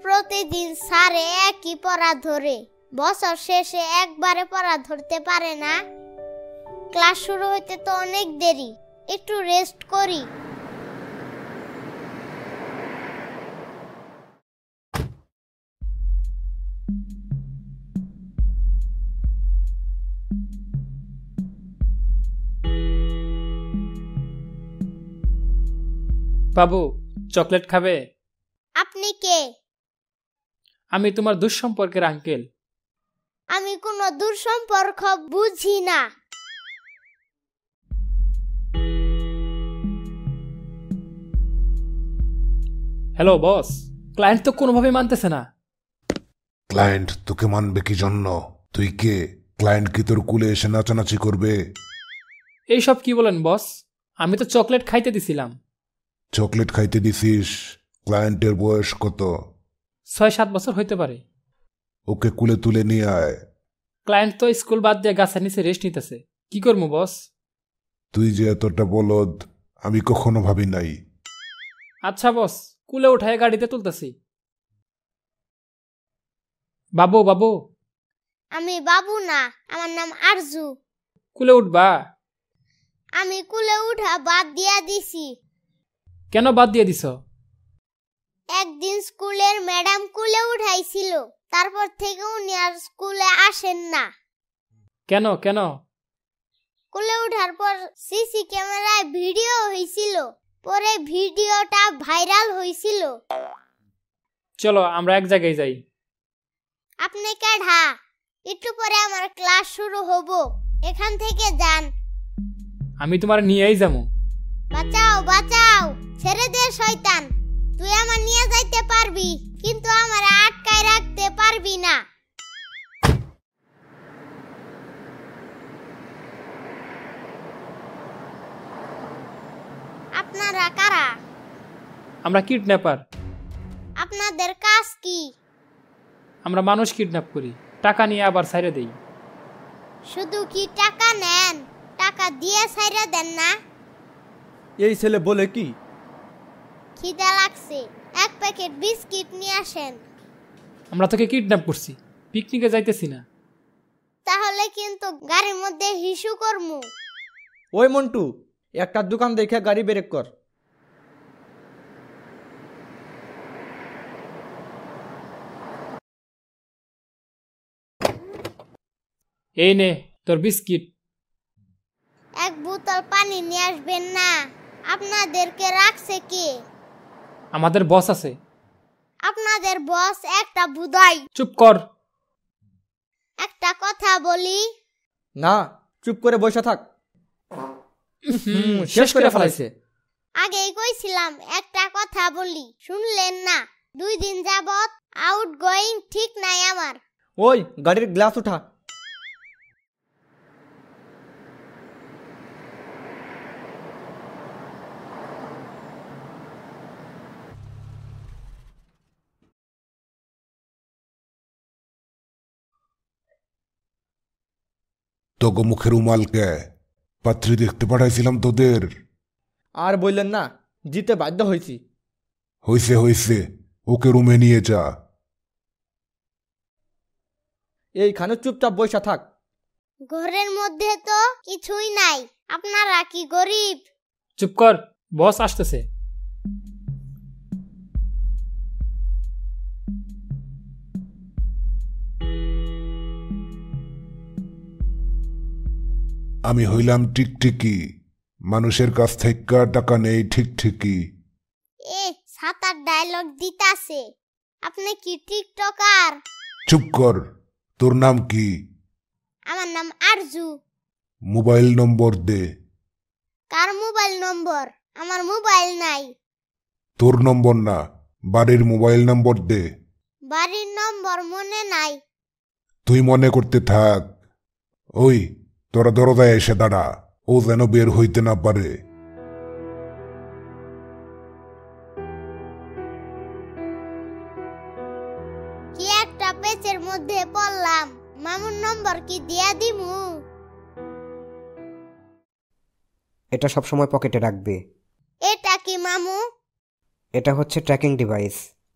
প্রতিদিন স্যারে একই পড়া ধরে, বছর শেষে একবারে পড়া ধরতে পারে না। ক্লাস শুরু হইতে তো অনেক দেরি, একটু রেস্ট করি। বাবু, চকলেট খাবে? আপনি কে? আমি তোমার দুঃসম্পর্কের আঙ্কেল। আমি কোনো দুঃসম্পর্ক বুঝি না। হ্যালো বস, ক্লায়েন্ট তো কোনোভাবে মানতেছে না। ক্লায়েন্ট তোকে মানবে কি জন্য? তুই কে? ক্লায়েন্ট কি তোর কুলে এসে নাচানাচি করবে? এইসব কি বলেন বস? আমি তো চকলেট খাইতে দিছিলাম। চকলেট খাইতে দিছিস? ক্লায়েন্টের বয়স কত? 6-7 বছর হইতে পারে। ওকে কুলে তুলে নিয়ে আয়। ক্লায়েন্ট তো স্কুল বাদ দিয়ে গাছের নিচে রেস্ট নিতেছে, কি করবো বস? তুই যে এতটা বলদ আমি কখনো ভাবি নাই। আচ্ছা বস, কুলে উঠায় গাড়িতে তুলতেছি। বাবু বাবু। আমি বাবু না, আমার নাম আরজু। কুলে উঠবা? আমি কুলে উঠা বাদ দিয়া দিছি। কেন বাদ দিয়ে দিছ? একদিন স্কুলের ম্যাডাম কুলে উঠাইছিল, তারপর থেকে উনি আর স্কুলে আসেন না। কেন কেন? কুলে উঠার পর সিসি ক্যামেরায় ভিডিও হয়েছিল, পরে ভিডিওটা ভাইরাল হয়েছিল। চলো আমরা এক জায়গায় যাই। আপনি কেডা? একটু পরে আমার ক্লাস শুরু হব, এখান থেকে যান। আমি তোমার নিয়েই যাবো। বাঁচাও বাঁচাও, ছেড়ে দে শয়তান। তুই আমার নিয়ে যাইতে পারবি, কিন্তু আমার আটকায় রাখতে পারবি না। আপনারা কারা? আমরা কিডন্যাপার। আপনাদের কাজ কি? আমরা মানুষ কিডন্যাপ করি, টাকা নিয়ে আবার ছাইরে দেই। শুধু কি টাকা নেন? টাকা দিয়ে ছাইরা দেন না? এই ছেলে বলে কি? খিদা লাগছে, এক প্যাকেট বিস্কিট নিয়ে আসেন। আমরা তোকে কিডন্যাপ করছি, পিকনিকে যাইতেছি না। তাহলে কিন্তু গাড়ির মধ্যে হিসু করমু। ওই মন্টু, একটা দোকান দেখে গাড়ি ব্রেক কর। এই নে তোর বিস্কিট। এক বোতল পানি নিয়ে আসবেন না? আপনাদেরকে রাখছে কে? আমাদের বস আছে। আপনাদের বস একটা বুদাই। চুপ কর। একটা কথা বলি। না, চুপ করে বসে থাক। শেষ করে ফেলাইছে। আগেই কইছিলাম একটা কথা বলি, শুনলেন না? 2 দিন যাবত আউট গোয়িং ঠিক নাই আমার। ওই গাড়ির গ্লাস উঠা। তোকে মুখের উমালকে পাত্রী দেখতে পাঠাইছিলাম তোদের। আর বললেন না, জিতে বাধ্য হয়েছি। হইছে হইছে, ওকে রুমে নিয়ে যা। এইখানে চুপচাপ বসে থাক। ঘরের মধ্যে তো কিছুই নাই, আপনারা কি গরিব? চুপ কর, বস আসতেছে। আমি হইলাম টিকটিকি, মানুষের কাছ থেকে টাকা নেই ঠিক ঠিকই। এ সাতার ডায়লগ দিতাছে। আপনি কি টিকটকার? চুপ কর, তোর নাম কি? আমার নাম আরজু। মোবাইল নম্বর দে। কার মোবাইল নম্বর? আমার মোবাইল নাই। তোর নম্বর না, বাড়ির মোবাইল নম্বর দে। বাড়ির নম্বর মনে নাই। তুই মনে করতে থাক। ওই তোরা দরজায় এসে দাঁড়া, ও যেন বের হইতে না পারে। কি একটা পেচের মধ্যে পড়লাম। মামুর নম্বর কি দিয়া দিমু? এটা সবসময় পকেটে রাখবে। এটা কি মামু? এটা হচ্ছে ট্র্যাকিং ডিভাইস।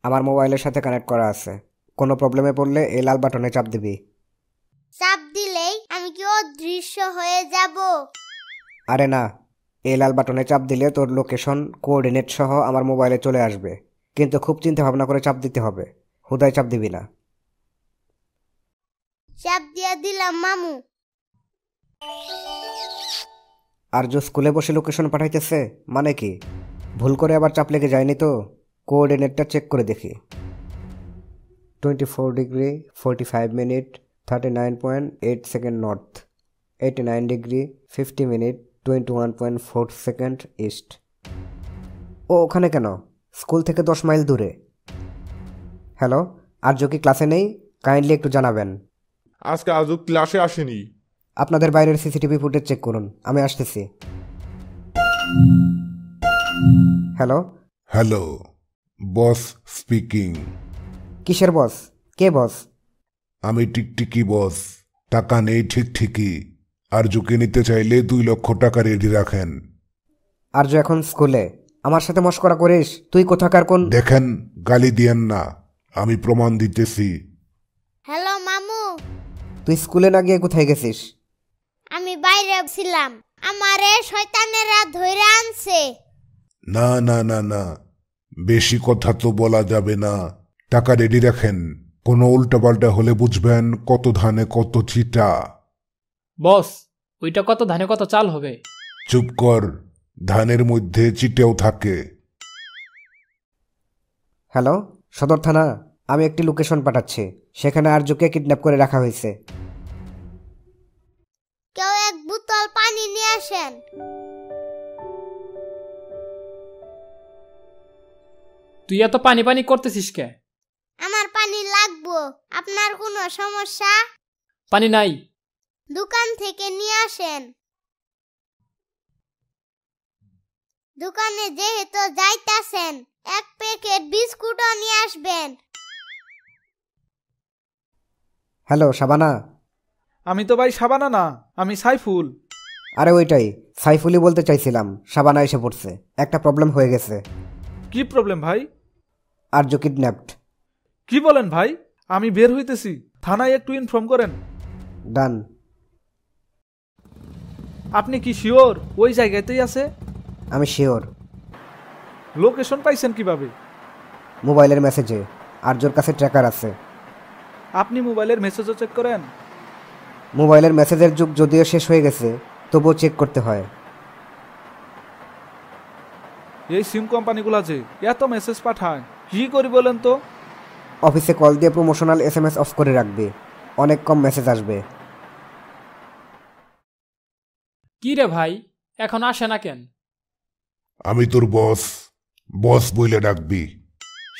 আমার মোবাইলের সাথে কানেক্ট করা আছে। কোনো প্রবলেমে পড়লে এই লাল বাটনে চাপ দিবি। চাপ দিলেই আমি কি অদৃশ্য হয়ে যাব? আরে না, এই লাল বাটনে চাপ দিলে তোর লোকেশন কোঅর্ডিনেট সহ আমার মোবাইলে চলে আসবে, কিন্তু খুব চিন্তা ভাবনা করে চাপ দিতে হবে, হুদায় চাপ দিবি না। চাপ দিয়ে দিলাম মামু। আর যে স্কুলে বসে লোকেশন পাঠাইতেছে মানে কি? ভুল করে আবার চাপ লেগে যায়নি তো? কোঅর্ডিনেটটা চেক করে দেখি। 24 degree 45 minute 39.8 second north, 89 degree 50 minute 21.4 second east. ও ওখানে কেন? স্কুল থেকে 10 মাইল দূরে। হ্যালো, আর্য কি ক্লাসে নেই? কাইন্ডলি একটু জানাবেন। আজকে আজও ক্লাসে আসেনি। আপনাদের বাইরের সিসিটিভি ফুটেজ চেক করুন, আমি আসতেছি। হ্যালো। হ্যালো, বস স্পিকিং। কিসের বস? কে বস? আমি টিকটিকি বস। টাকা নেই ঠিক ঠিকই। আর ঝুঁকি নিতে চাইলে 2 লক্ষ টাকা রেডি রাখেন। আর্য এখন স্কুলে। আমার সাথে মশকরা করিস? তুই কোথাকার কোন? দেখেন, গালি দিয়েন না, আমি প্রমাণ দিতেছি। হ্যালো মামু। তুই স্কুলে না গিয়ে কোথায় গেছিস? আমি বাইরে ছিলাম, আমারে শয়তানেরা ধইরা আনছে। না না না না, বেশি কথা তো বলা যাবে না। টাকা রেডি রাখেন, কোনো উল্টাপাল্টা হলে বুঝবেন কত ধানে কত চিটা। বস, ওইটা কত ধানে কত চাল হবে? চুপ কর, ধানের মধ্যে চিটেও থাকে। হ্যালো, সদর থানা। আমি একটি লোকেশন পাঠাচ্ছি, সেখানে আর্যকে কিডন্যাপ করে রাখা হয়েছে। কেউ এক বোতল পানি নিয়ে আসেন। তুই এত পানি পানি করতেছিস কে? আমার পানি লাগবো। আপনার কোনো সমস্যা? পানি নাই। দোকান থেকে নিয়ে আসেন। দোকানে যেহেতু যাইতাছেন, 1 প্যাকেট বিস্কুটও নিয়ে আসবেন। হ্যালো শাবানা। আমি তো ভাই সাবানা না, আমি সাইফুল। আরে ওইটাই, সাইফুলি বলতে চাইছিলাম। শাবানা এসে পড়ছে, একটা প্রবলেম হয়ে গেছে। কি প্রবলেম ভাই? আর্য কিডন্যাপড। কি বলেন ভাই? আমি বের হইতেছি, থানায় একটু ইনফর্ম করেন। ডান। আপনি কি শিওর ওই জায়গাতেই আছে? আমি শিওর। লোকেশন পাইছেন কিভাবে? মোবাইলের মেসেজে। আর্যর কাছে ট্র্যাকার আছে। আপনি মোবাইলের মেসেজও চেক করেন? মোবাইলের মেসেজের যুগ যদিও শেষ হয়ে গেছে, তবুও চেক করতে হয়। এই সিম কোম্পানিগুলো যে এত মেসেজ পাঠায়, কি করি বলেন তো? অফিসে কল দিয়ে প্রমোশনাল SMS অফ করে রাখবে, অনেক কম মেসেজ আসবে। কি রে ভাই, এখন আসে না কেন? আমি তোর বস, বস বইলে ডাকবি।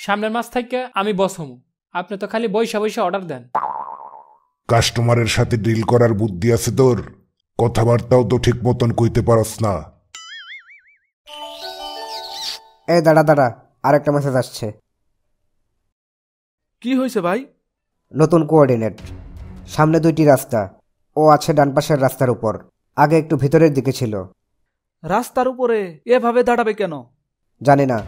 সামনের মাস থেকে আমি বস হমু। আপনি তো খালি বইসা বইসা অর্ডার দেন। কাস্টমারের সাথে ডিল করার বুদ্ধি আছে তোর? কথাবার্তাও তো ঠিক মতন কইতে পারস না। এই দাঁড়া দাঁড়া, আরেকটা মেসেজ আসছে। কি হয়েছে ভাই? নতুন কোঅর্ডিনেট। সামনে 2টি রাস্তা, ও আছে ডান পাশের রাস্তার উপর। আগে একটু ভিতরের দিকে ছিল। রাস্তার উপরে এভাবে দাঁড়াবে কেন? জানি না।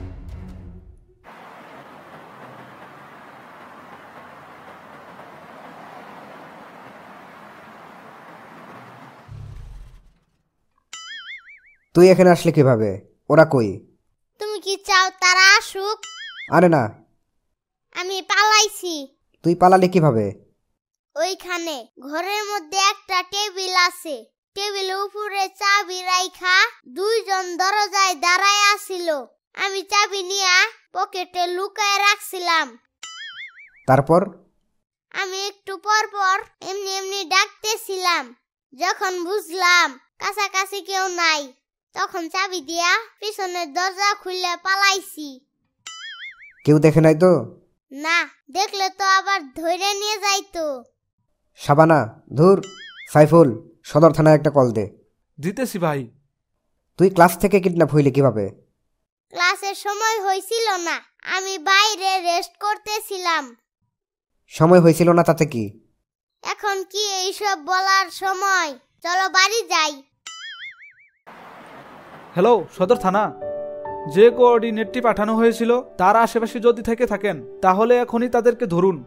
তুই এখানে আসলে কিভাবে? ওরা কই? তুমি কি চাও তারা আসুক? আরে না। আমি পালাইছি। তুই পালালি কিভাবে? ওইখানে ঘরের মধ্যে একটা টেবিল আছে। টেবিলের উপরে চাবি রাইখা 2 জন দরজায় দাঁড়ায় আছিল। আমি চাবি নিয়া পকেটে লুকায় রাখছিলাম। তারপর? আমি একটু পর পর এমনি এমনি ডাকতেছিলাম। যখন বুঝলাম কাছাকাছি কেউ নাই, তখন চাবি দিয়া পিছনের দরজা খুলে পালাইছি। কেউ দেখে নাই তো? না, দেখলে তো আবার ধরে নিয়ে যাইতো। শাবানা, ধুর। সাইফুল, সদর থানায় একটা কল দে। দিতেছি ভাই। তুই ক্লাস থেকে কিডন্যাপ হইলি কিভাবে? ক্লাসের সময় হয়েছিল না, আমি বাইরে রেস্ট করতেছিলাম। সময় হয়েছিল না তাতে কি? এখন কি এইসব বলার সময়? চলো বাড়ি যাই। হ্যালো, সদর থানা। যে কোঅর্ডিনেটটি পাঠানো হয়েছিল তার আশেপাশে যদি থেকে থাকেন তাহলে এখনই তাদেরকে ধরুন।